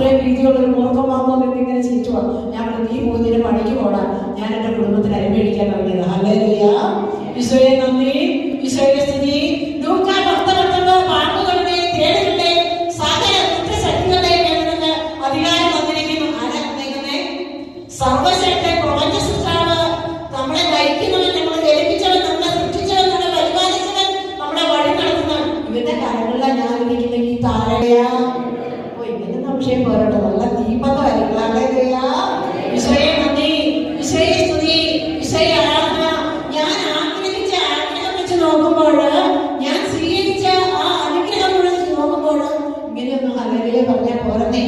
അത്രയും രീതിയുള്ളൊരു മൂർഖമാകുമ്പോൾ എന്നിങ്ങനെ ചിരിച്ചുവാ. ഞാൻ നീ പോകുന്നതിന് പണിക്ക് പോടാ, ഞാൻ എൻ്റെ കുടുംബത്തിന് അരിമേടിക്കാൻ തുടങ്ങിയത്. ഹല്ലേലൂയ. ഈശോയെ നന്ദി, ഈശോയെ സ്തുതി. ലൂക്കാ 10:19 പാമ്പുകളുടെ തേളുകളുടെ സകല കുറ്റശക്തികളുടെ മേലുള്ള അധികാരം വന്നിരിക്കുന്നു. ആരാ വന്നേക്കുന്നേ? സർവശക്തൻ കുറഞ്ഞ സൃഷ്ടാവ്, നമ്മളെ നയിക്കുന്നവൻ, നമ്മളെ ജനിപ്പിച്ചവൻ, നമ്മളെ സൃഷ്ടിച്ചവൻ, നമ്മളെ പരിപാലിച്ചവൻ, നമ്മളെ വഴി നടത്തുന്നവൻ. ഇവന്റെ കരങ്ങളിലാണ് ഞാൻ ഇരിക്കുന്ന ഈ താരയാ. ഓ, ഇങ്ങനെ സംശയം പോരട്ടെ, നല്ല ദീപമായിരിക്കും. ഹല്ലേലൂയ. ഈശോയെ നന്ദി, ഈശോയെ സ്തുതി, ഈശോയെ ആരാധന. ഞാൻ ആഗ്രഹിച്ച ആഗ്രഹം വെച്ച് നോക്കുമ്പോൾ, ഞാൻ സ്വീകരിച്ച ആ അനുഗ്രഹം വെച്ച് നോക്കുമ്പോൾ ഇങ്ങനെയൊന്നും ഹല്ലേലൂയ പറഞ്ഞാൽ പോരന്നേ.